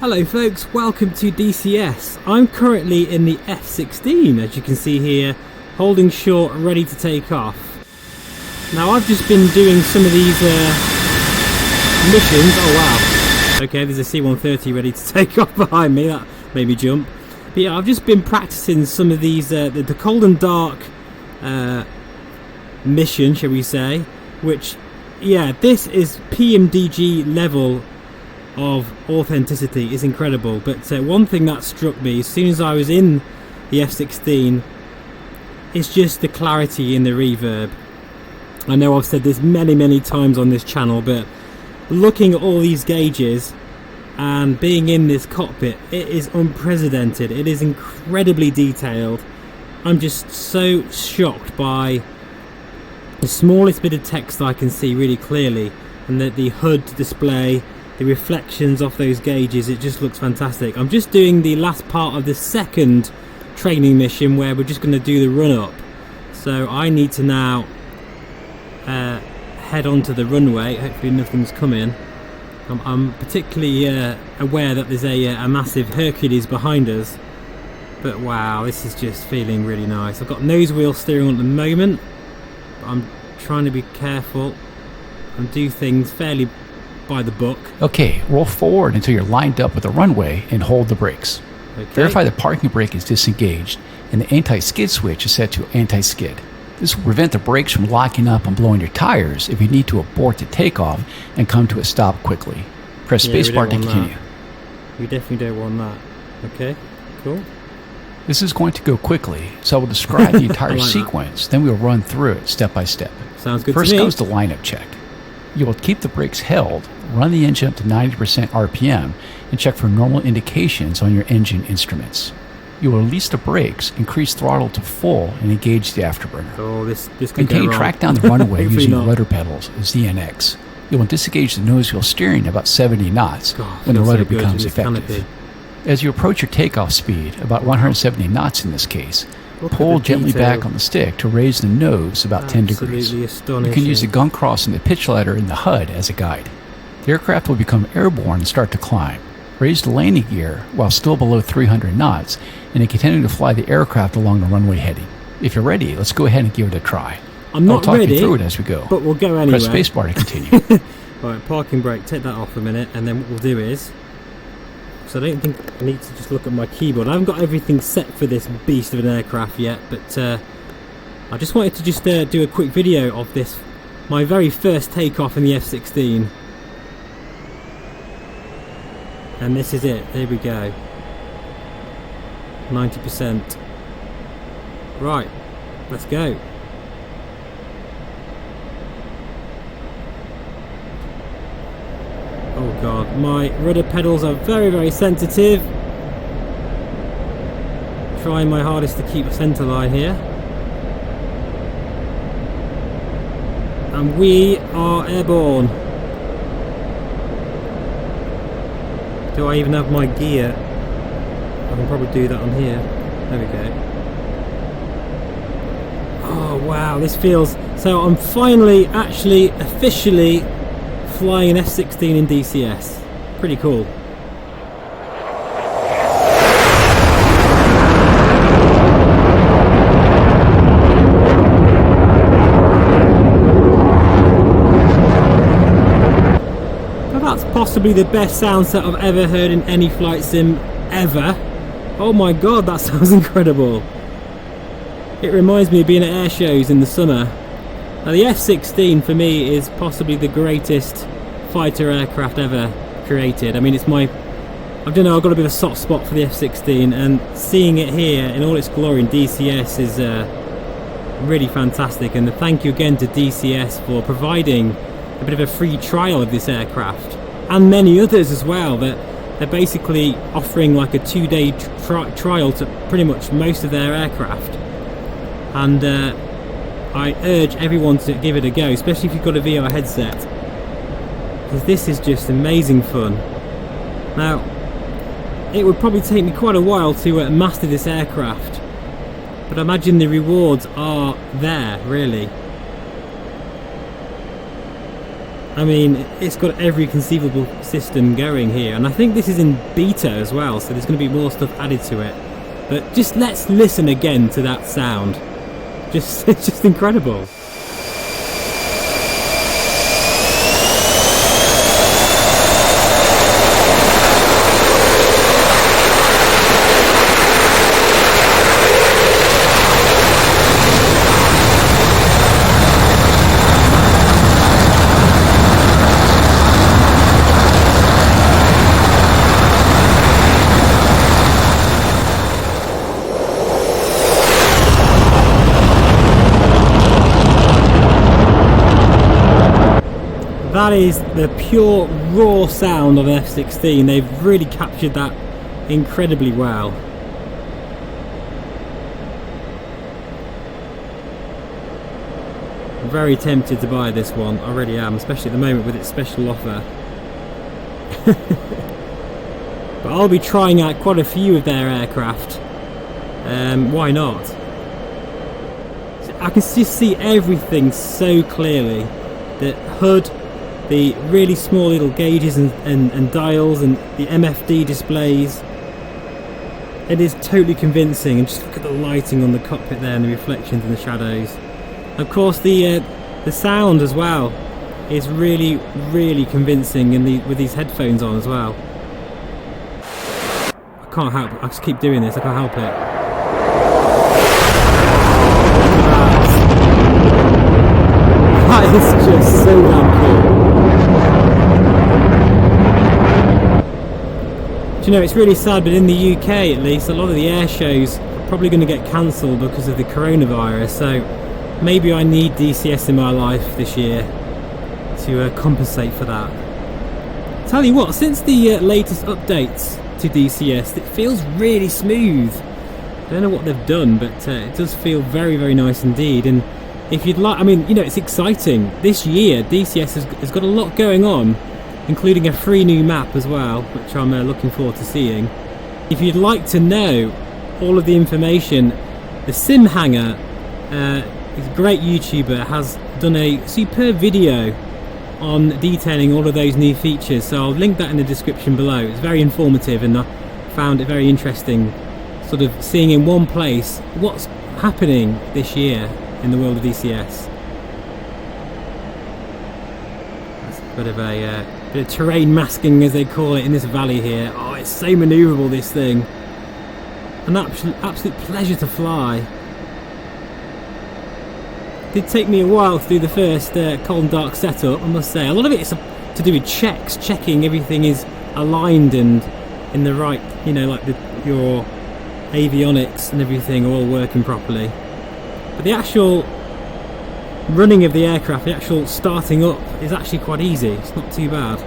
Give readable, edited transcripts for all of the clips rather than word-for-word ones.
Hello folks, welcome to DCS. I'm currently in the F-16, as you can see here, holding short, ready to take off. Now I've just been doing some of these missions. Oh wow, okay, there's a C-130 ready to take off behind me, that made me jump. But yeah, I've just been practicing some of these, the cold and dark mission, shall we say, which, yeah, this is PMDG level of authenticity. Is incredible. But one thing that struck me as soon as I was in the F-16 is just the clarity in the reverb. I know I've said this many times on this channel, but looking at all these gauges and being in this cockpit, it is unprecedented. It is incredibly detailed. I'm just so shocked by the smallest bit of text I can see really clearly, and the HUD display, the reflections off those gauges, it just looks fantastic. I'm just doing the last part of the second training mission where we're just going to do the run up. So I need to now head onto the runway. Hopefully nothing's coming. I'm particularly aware that there's a massive Hercules behind us. But wow, this is just feeling really nice. I've got nose wheel steering at the moment, but I'm trying to be careful and do things fairly by the book. Okay, roll forward until you're lined up with the runway and hold the brakes. Okay. Verify the parking brake is disengaged and the anti-skid switch is set to anti-skid. This will prevent the brakes from locking up and blowing your tires if you need to abort the takeoff and come to a stop quickly. Press spacebar to continue. We definitely don't want that. Okay, cool. This is going to go quickly, so I will describe the entire like sequence, then we'll run through it step by step. Sounds good First to me. comes the lineup check. You will keep the brakes held, run the engine up to 90% RPM, and check for normal indications on your engine instruments. You will release the brakes, increase throttle to full, and engage the afterburner. Oh, this could Maintain go wrong. track down the runway using not. rudder pedals, ZNX. You will disengage the nose wheel steering about 70 knots God, when the feels rudder so good becomes in this effective. canopy. As you approach your takeoff speed, about 170 knots in this case, Look at pull the gently detail. back on the stick to raise the nose about 10 degrees. Absolutely astonishing. You can use the gun cross and the pitch ladder in the HUD as a guide. The aircraft will become airborne and start to climb. Raise the landing gear while still below 300 knots and then continue to fly the aircraft along the runway heading. If you're ready, let's go ahead and give it a try. I'm not I'll talk ready, you through it as we go. but we'll go anyway. Press spacebar to continue. Right, parking brake, take that off a minute, and then what we'll do is, so I don't think I need to just look at my keyboard. I haven't got everything set for this beast of an aircraft yet, but I just wanted to just do a quick video of this, my very first takeoff in the F-16. And this is it, there we go. 90%. Right, let's go. Oh god, my rudder pedals are very sensitive. Trying my hardest to keep a centre line here. And we are airborne. Do I even have my gear? I can probably do that on here. There we go. Oh wow, this feels... So I'm finally, actually, officially flying an F-16 in DCS. Pretty cool. Now that's possibly the best sound set I've ever heard in any flight sim ever. Oh my god, that sounds incredible. It reminds me of being at air shows in the summer. Now the F-16 for me is possibly the greatest fighter aircraft ever created. I mean, it's my, I don't know, I've got a bit of a soft spot for the F-16, and seeing it here in all its glory in DCS is really fantastic. And thank you again to DCS for providing a bit of a free trial of this aircraft, and many others as well. That they're basically offering like a 2-day trial to pretty much most of their aircraft. And I urge everyone to give it a go, especially if you've got a VR headset, because this is just amazing fun. Now, it would probably take me quite a while to master this aircraft, but I imagine the rewards are there, really. I mean, it's got every conceivable system going here, and I think this is in beta as well, so there's going to be more stuff added to it. But just let's listen again to that sound. It's just incredible. That is the pure raw sound of an F-16. They've really captured that incredibly well. I'm very tempted to buy this one, I really am, especially at the moment with its special offer. But I'll be trying out quite a few of their aircraft. Why not? I can just see everything so clearly. The HUD, the really small little gauges and dials, and the MFD displays. It is totally convincing, and just look at the lighting on the cockpit there and the reflections and the shadows. Of course, the sound as well is really, really convincing with these headphones on as well. I can't help it. I just keep doing this. I can't help it. That is just so damn cool. Do you know, it's really sad, but in the UK at least, a lot of the air shows are probably going to get cancelled because of the coronavirus, so maybe I need DCS in my life this year to compensate for that. Tell you what, since the latest updates to DCS, it feels really smooth. I don't know what they've done, but it does feel very, very nice indeed. And if you'd like, I mean, you know, it's exciting. This year, DCS has got a lot going on, including a free new map as well, which I'm looking forward to seeing. If you'd like to know all of the information, the Sim Hanger, is a great YouTuber, has done a superb video on detailing all of those new features, so I'll link that in the description below. It's very informative, and I found it very interesting, sort of seeing in one place what's happening this year in the world of DCS. That's a bit of terrain masking, as they call it, in this valley here. Oh, it's so manoeuvrable, this thing. An absolute pleasure to fly. It did take me a while to do the first cold and dark setup, I must say. A lot of it is to do with checking everything is aligned and in the right, you know, like your avionics and everything are all working properly. But the actual running of the aircraft, the actual starting up, is actually quite easy. It's not too bad.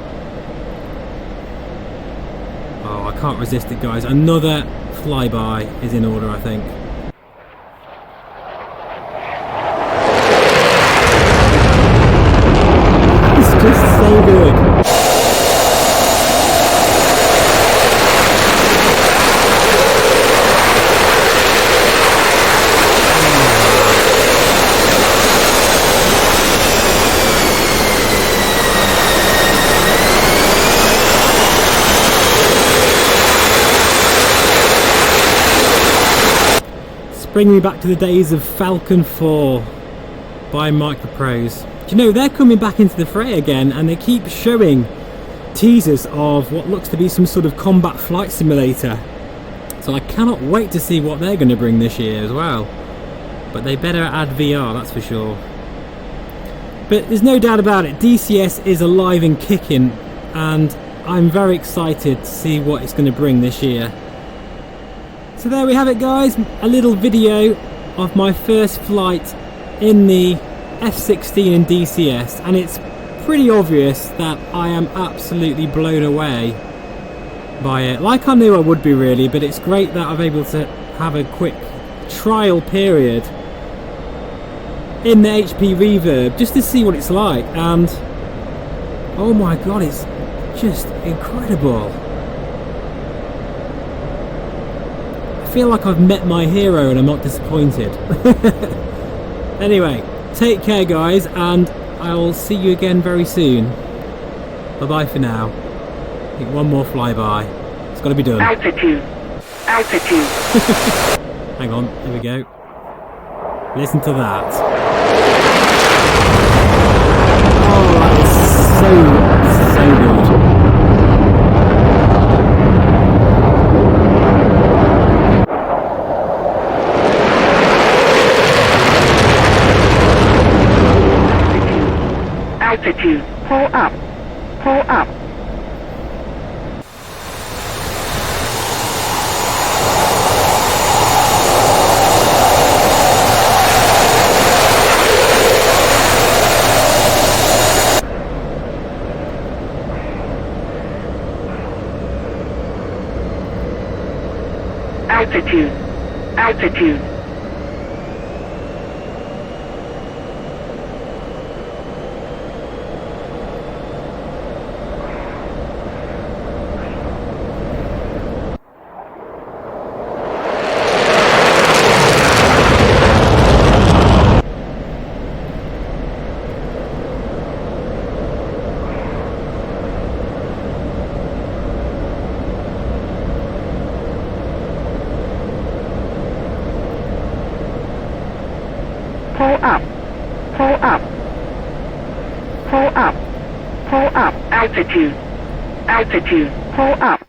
Oh, I can't resist it, guys. Another flyby is in order, I think. It's just so good. Bring me back to the days of Falcon 4 by Micropros. Do you know, they're coming back into the fray again, and they keep showing teasers of what looks to be some sort of combat flight simulator. So I cannot wait to see what they're going to bring this year as well. But they better add VR, that's for sure. But there's no doubt about it, DCS is alive and kicking, and I'm very excited to see what it's going to bring this year. So there we have it, guys, a little video of my first flight in the F-16 in DCS, and it's pretty obvious that I am absolutely blown away by it, like I knew I would be really, but it's great that I'm able to have a quick trial period in the HP Reverb just to see what it's like, and oh my god, it's just incredible. I feel like I've met my hero and I'm not disappointed. Anyway, take care, guys, and I'll see you again very soon. Bye-bye for now. I think one more flyby. It's got to be done. Altitude. Altitude. Hang on, here we go. Listen to that. Oh, that is so good. Altitude. Pull up. Pull up. Altitude. Altitude. Pull up. Pull up. Pull up. Pull up. Altitude. Altitude. Pull up.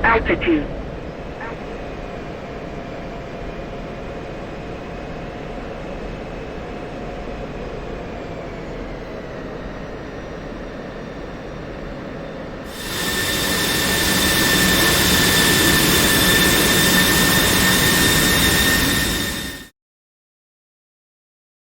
Altitude.